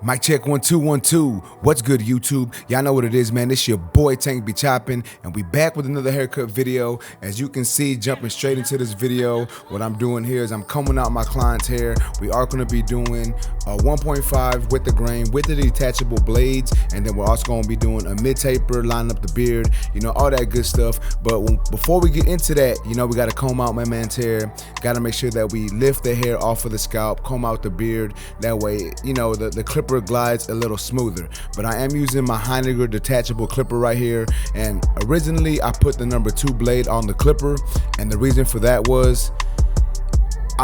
Mic check 1 2 1 2. What's good, YouTube? Y'all know what it is, man. This your boy Tank be chopping, and we back with another haircut video. As you can see, jumping straight into this video, what I'm doing here is I'm combing out my client's hair. We are going to be doing a 1.5 with the grain with the detachable blades, and then we're also going to be doing a mid taper, line up the beard, you know, all that good stuff. But before we get into that, you know, we got to comb out my man's hair. Got to make sure that we lift the hair off of the scalp, comb out the beard. That way, you know, the clipper glides a little smoother. But I am using my Heinegger detachable clipper right here, and originally I put the number 2 blade on the clipper, and the reason for that was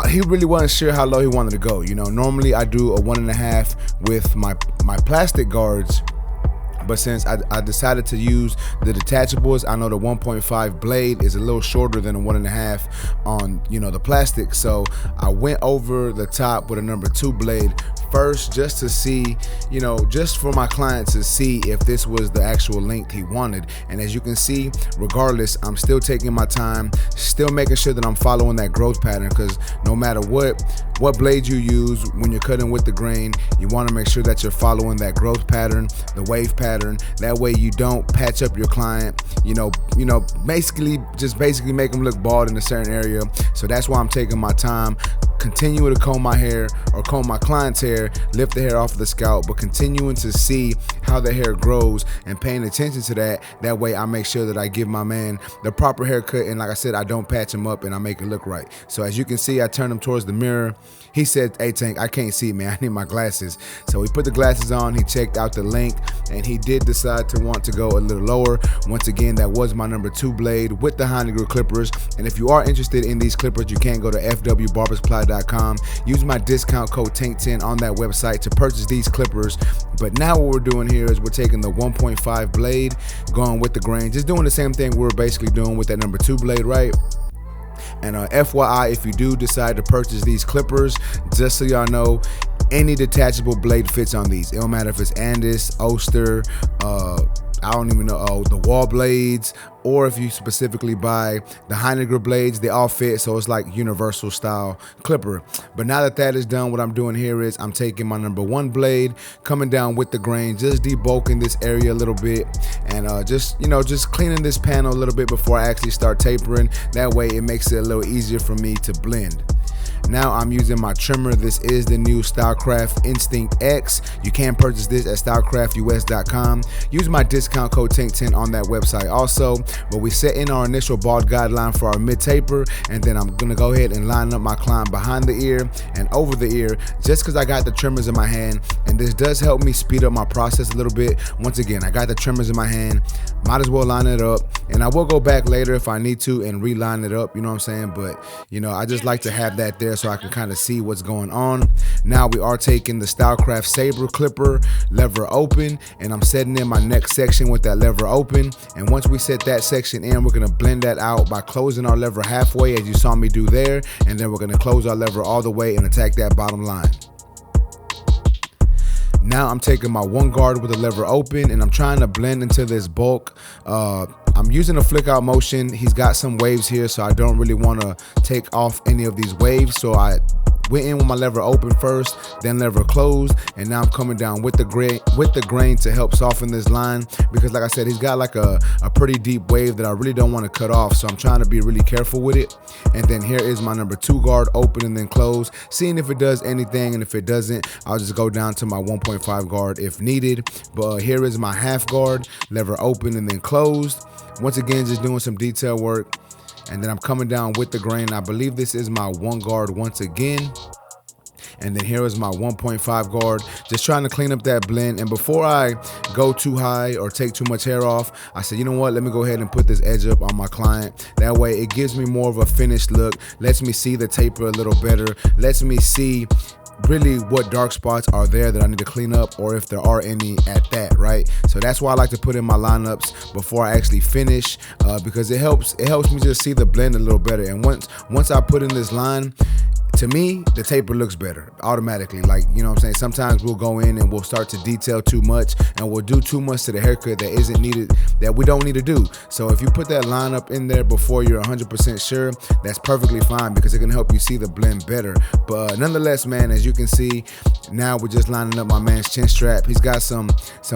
he really wasn't sure how low he wanted to go. You know, normally I do a 1.5 with my plastic guards, but since I decided to use the detachables, I know the 1.5 blade is a little shorter than a 1.5 on, you know, the plastic. So I went over the top with a number 2 blade first, just to see, you know, just for my client to see if this was the actual length he wanted. And as you can see, regardless, I'm still taking my time, still making sure that I'm following that growth pattern, because no matter what blade you use when you're cutting with the grain, you want to make sure that you're following that growth pattern, the wave pattern. That way you don't patch up your client, you know, basically make them look bald in a certain area. So that's why I'm taking my time, continue to comb my hair or comb my client's hair, lift the hair off of the scalp, but continuing to see how the hair grows and paying attention to that. That way I make sure that I give my man the proper haircut, and like I said, I don't patch him up and I make it look right. So as you can see, I turn him towards the mirror. He said, "Hey Tank, I can't see, man, I need my glasses." So he put the glasses on, he checked out the length, and he did decide to want to go a little lower. Once again, that was my number 2 blade with the Heinegger clippers. And if you are interested in these clippers, you can go to fwbarbersupply.com. Use my discount code TANK10 on that website to purchase these clippers. But now what we're doing here is we're taking the 1.5 blade, going with the grain, just doing the same thing we were basically doing with that number 2 blade, right? And FYI, if you do decide to purchase these clippers, just so y'all know, any detachable blade fits on these. It don't matter if it's Andis, Oster, I don't even know, the wall blades, or if you specifically buy the Heinegger blades, they all fit. So it's like universal style clipper. But now that that is done, what I'm doing here is I'm taking my number 1 blade, coming down with the grain, just debulking this area a little bit, and just cleaning this panel a little bit before I actually start tapering. That way it makes it a little easier for me to blend. Now I'm using my trimmer. This is the new Stylecraft Instinct X. You can purchase this at stylecraftus.com. Use my discount code TANK10 on that website also. But we set in our initial bald guideline for our mid taper, and then I'm gonna go ahead and line up my client behind the ear and over the ear, just because I got the trimmers in my hand, and this does help me speed up my process a little bit. Once again, I got the trimmers in my hand, might as well line it up, and I will go back later if I need to and reline it up, you know what I'm saying? But you know, I just like to have that there so I can kind of see what's going on. Now we are taking the Stylecraft Saber clipper, lever open, and I'm setting in my next section with that lever open. And once we set that section in, we're gonna blend that out by closing our lever halfway, as you saw me do there, and then we're gonna close our lever all the way and attack that bottom line. Now I'm taking my 1 guard with the lever open, and I'm trying to blend into this bulk. I'm using a flick out motion. He's got some waves here, so I don't really want to take off any of these waves. So I went in with my lever open first, then lever closed, and now I'm coming down with the grain to help soften this line, because like I said, he's got like a pretty deep wave that I really don't want to cut off, so I'm trying to be really careful with it. And then here is my number 2 guard, open and then close, seeing if it does anything, and if it doesn't, I'll just go down to my 1.5 guard if needed. But here is my half guard, lever open and then closed. Once again, just doing some detail work. And then I'm coming down with the grain. I believe this is my 1 guard once again. And then here is my 1.5 guard, just trying to clean up that blend. And before I go too high or take too much hair off, I said, you know what, let me go ahead and put this edge up on my client. That way it gives me more of a finished look, lets me see the taper a little better, lets me see really what dark spots are there that I need to clean up, or if there are any at that, right? So that's why I like to put in my lineups before I actually finish, because it helps me just see the blend a little better. And once I put in this line, to me, the taper looks better automatically. Like, you know what I'm saying? Sometimes we'll go in and we'll start to detail too much, and we'll do too much to the haircut that isn't needed, that we don't need to do. So if you put that line up in there before you're 100% sure, that's perfectly fine, because it can help you see the blend better. But nonetheless, man, as you can see, now we're just lining up my man's chin strap. He's got some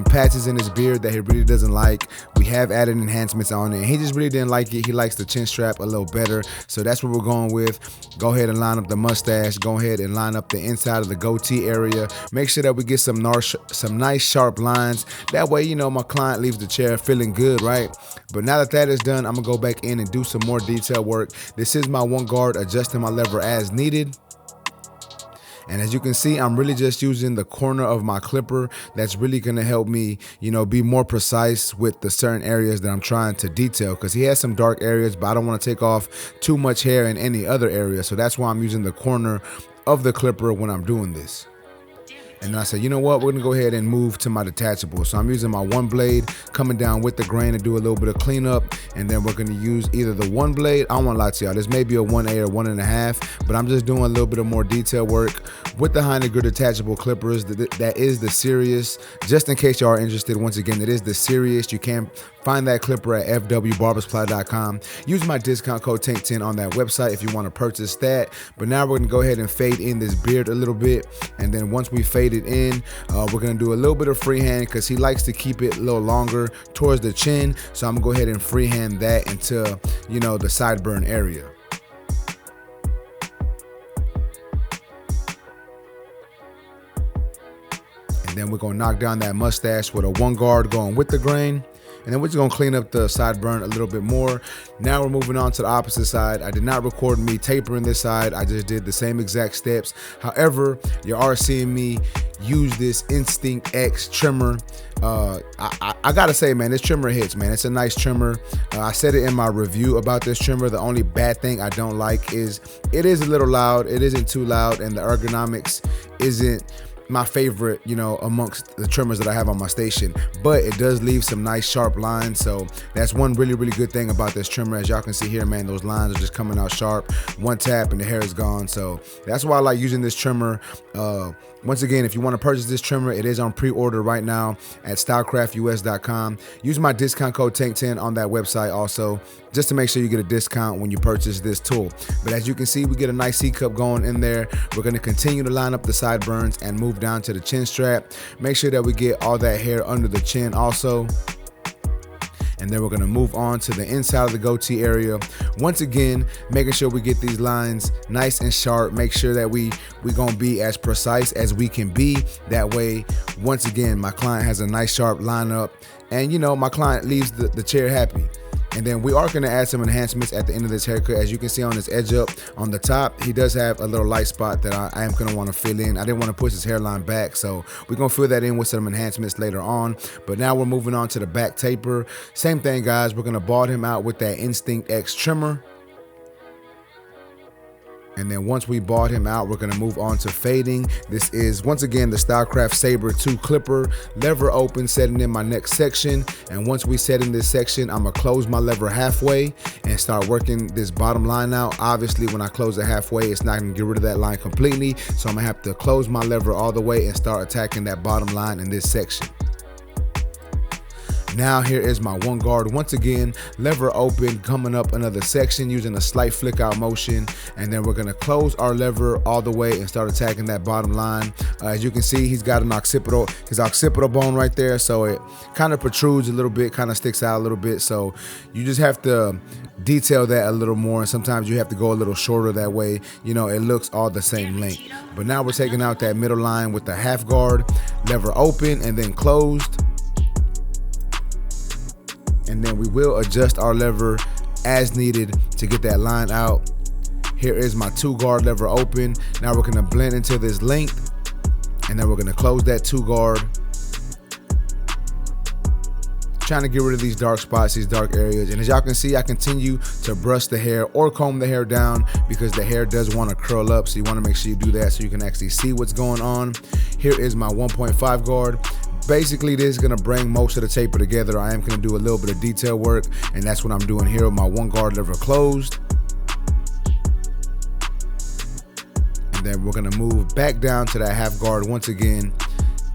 patches in his beard that he really doesn't like. We have added enhancements on it, and he just really didn't like it. He likes the chin strap a little better. So that's what we're going with. Go ahead and line up the mustache. Go ahead and line up the inside of the goatee area. Make sure that we get some nice sharp lines. That way, you know, my client leaves the chair feeling good, right? But now that that is done, I'm gonna go back in and do some more detail work. This is my one guard, adjusting my lever as needed. And as you can see, I'm really just using the corner of my clipper. That's really gonna help me, you know, be more precise with the certain areas that I'm trying to detail, because he has some dark areas, but I don't want to take off too much hair in any other area. So that's why I'm using the corner of the clipper when I'm doing this. And then I said, you know what, we're gonna go ahead and move to my detachable. So I'm using my one blade, coming down with the grain to do a little bit of cleanup. And then we're gonna use either the one blade, I don't wanna lie to y'all, this may be a 1A or 1.5, but I'm just doing a little bit of more detail work with the Heinegger detachable clippers. That is the Serious. Just in case y'all are interested, once again, it is the Serious. You can find that clipper at fwbarbersupply.com. Use my discount code TANK10 on that website if you want to purchase that. But now we're gonna go ahead and fade in this beard a little bit. And then once we fade it in, we're gonna do a little bit of freehand, because he likes to keep it a little longer towards the chin. So I'm gonna go ahead and freehand that into, you know, the sideburn area. And then we're gonna knock down that mustache with a one guard going with the grain. And then we're just gonna clean up the sideburn a little bit more. Now we're moving on to the opposite side. I did not record me tapering this side. I just did the same exact steps. However, you are seeing me use this Instinct X trimmer. I gotta say, man, this trimmer hits, man. It's a nice trimmer. I said it in my review about this trimmer. The only bad thing I don't like is it is a little loud. It isn't too loud, and the ergonomics isn't my favorite, you know, amongst the trimmers that I have on my station, but it does leave some nice sharp lines. So that's one really good thing about this trimmer. As y'all can see here, man, those lines are just coming out sharp. One tap and the hair is gone. So that's why I like using this trimmer. Once again, if you want to purchase this trimmer, it is on pre-order right now at stylecraftus.com. Use my discount code TANK10 on that website also, just to make sure you get a discount when you purchase this tool. But as you can see, we get a nice C-cup going in there. We're going to continue to line up the sideburns and move down to the chin strap. Make sure that we get all that hair under the chin also. And then we're gonna move on to the inside of the goatee area. Once again, making sure we get these lines nice and sharp. Make sure that we gonna be as precise as we can be. That way, once again, my client has a nice sharp lineup, and you know, my client leaves the chair happy. And then we are gonna add some enhancements at the end of this haircut. As you can see on his edge up on the top, he does have a little light spot that I am gonna wanna fill in. I didn't wanna push his hairline back, so we're gonna fill that in with some enhancements later on. But now we're moving on to the back taper. Same thing, guys, we're gonna bald him out with that Instinct X trimmer. And then once we bought him out, we're gonna move on to fading. This is, once again, the Stylecraft Saber 2 clipper. Lever open, setting in my next section. And once we set in this section, I'm gonna close my lever halfway and start working this bottom line out. Obviously, when I close it halfway, it's not gonna get rid of that line completely. So I'm gonna have to close my lever all the way and start attacking that bottom line in this section. Now here is my one guard. Once again, lever open, coming up another section using a slight flick out motion. And then we're gonna close our lever all the way and start attacking that bottom line. As you can see, he's got his occipital bone right there. So it kind of protrudes a little bit, kind of sticks out a little bit. So you just have to detail that a little more. And sometimes you have to go a little shorter, that way, you know, it looks all the same length. But now we're taking out that middle line with the half guard, lever open and then closed. And then we will adjust our lever as needed to get that line out. Here is my 2 guard lever open. Now we're gonna blend into this length, and then we're gonna close that 2 guard. Trying to get rid of these dark spots, these dark areas. And as y'all can see, I continue to brush the hair or comb the hair down, because the hair does want to curl up. So you want to make sure you do that so you can actually see what's going on. Here is my 1.5 guard. Basically, this is gonna bring most of the taper together. I am gonna do a little bit of detail work, and that's what I'm doing here with my 1 guard lever closed. and then we're gonna move back down to that half guard once again,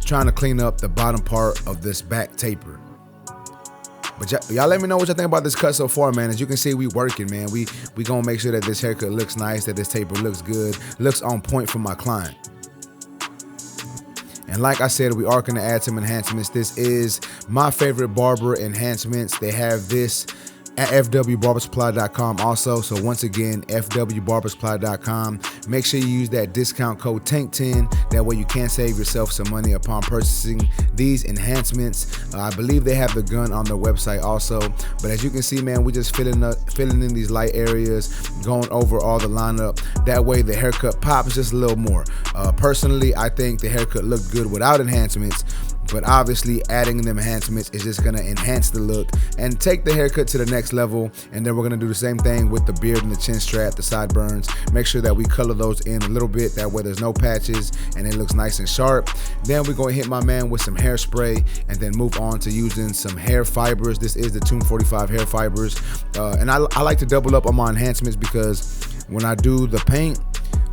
trying to clean up the bottom part of this back taper. But y'all let me know what y'all think about this cut so far, man. As you can see, we working, man. We gonna make sure that this haircut looks nice, that this taper looks good, looks on point for my client. And like I said, we are gonna add some enhancements. This is my favorite barber enhancements. They have this at fwbarbersupply.com also. So once again, fwbarbersupply.com. Make sure you use that discount code TANK10. That way you can save yourself some money upon purchasing these enhancements. I believe they have the gun on their website also. But as you can see, man, we just filling in these light areas, going over all the lineup. That way the haircut pops just a little more. Personally, I think the haircut looked good without enhancements. But obviously adding them enhancements is just gonna enhance the look and take the haircut to the next level. And then we're gonna do the same thing with the beard and the chin strap, the sideburns. Make sure that we color those in a little bit, that way there's no patches and it looks nice and sharp. Then we're gonna hit my man with some hairspray and then move on to using some hair fibers. This is the Tune 45 hair fibers. And I like to double up on my enhancements because when I do the paint,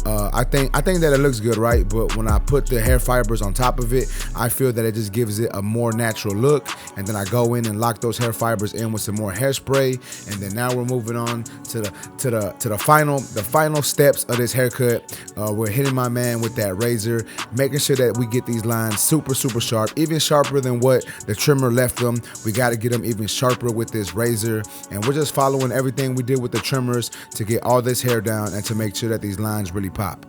I think that it looks good, right? But when I put the hair fibers on top of it, I feel that it just gives it a more natural look. And then I go in and lock those hair fibers in with some more hairspray. And then now we're moving on to the final steps of this haircut. We're hitting my man with that razor, making sure that we get these lines super sharp, even sharper than what the trimmer left them. We got to get them even sharper with this razor. And we're just following everything we did with the trimmers to get all this hair down and to make sure that these lines really pop.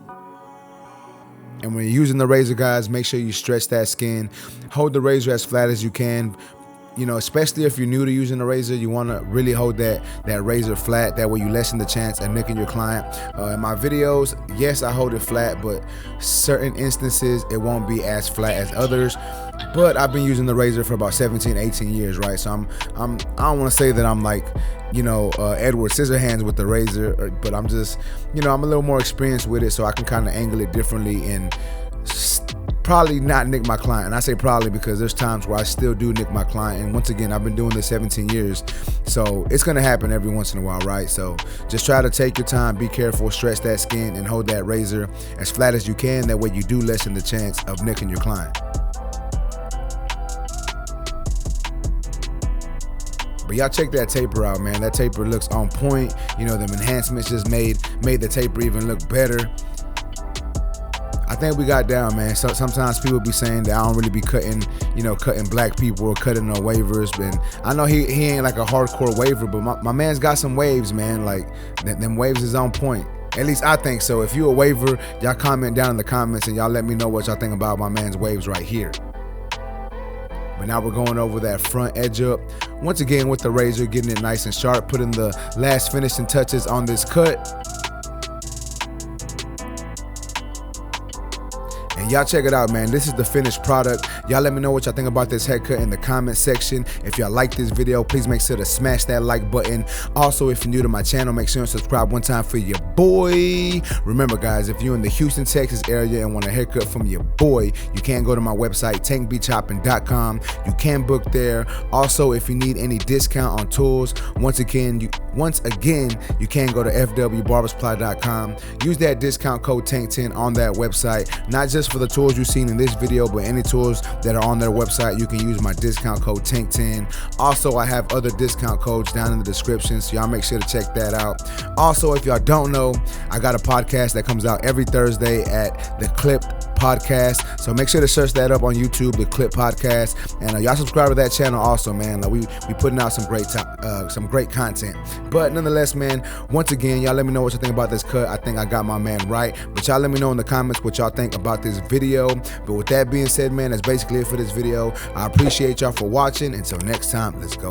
And when you're using the razor, guys, make sure you stretch that skin. Hold the razor as flat as you can. You know, especially if you're new to using the razor, you want to really hold that razor flat. That way you lessen the chance of nicking your client. In my videos, yes, I hold it flat, but certain instances it won't be as flat as others. But I've been using the razor for about 17, 18 years, right? So I don't want to say that I'm like, you know, Edward Scissorhands with the razor, but I'm just, you know, I'm a little more experienced with it, so I can kind of angle it differently and probably not nick my client. And I say probably because there's times where I still do nick my client. And once again, I've been doing this 17 years. So it's gonna happen every once in a while, right? So just try to take your time, be careful, stretch that skin and hold that razor as flat as you can. That way you do lessen the chance of nicking your client. But y'all check that taper out, man. That taper looks on point. You know, them enhancements just made the taper even look better. I think we got down, man. So sometimes people be saying that I don't really be cutting black people or cutting no wavers. But I know he ain't like a hardcore waver, but my man's got some waves, man. Like them waves is on point. At least I think so. If you a waver, y'all comment down in the comments and y'all let me know what y'all think about my man's waves right here. But now we're going over that front edge up. Once again with the razor, getting it nice and sharp, putting the last finishing touches on this cut. And y'all check it out, man. This is the finished product. Y'all let me know what y'all think about this haircut in the comment section. If y'all like this video, please make sure to smash that like button. Also, if you're new to my channel, make sure and subscribe one time for your boy. Remember, guys, if you're in the Houston, Texas area and want a haircut from your boy, you can go to my website, tankbchopping.com. You can book there. Also, if you need any discount on tools, once again, you can go to fwbarbersupply.com. Use that discount code TANK10 on that website. Not just for the tools you've seen in this video, but any tools that are on their website, you can use my discount code TANK10. Also, I have other discount codes down in the description, so y'all make sure to check that out. Also, if y'all don't know, I got a podcast that comes out every Thursday at The Clip Podcast, so make sure to search that up on YouTube, The Clip Podcast, and y'all subscribe to that channel also, man. Like we putting out some great content. But nonetheless, man, once again, y'all let me know what you think about this cut. I think I got my man right, but y'all let me know in the comments what y'all think about this video. But with that being said, man, that's basically it for this video. I appreciate y'all for watching. Until next time, let's go.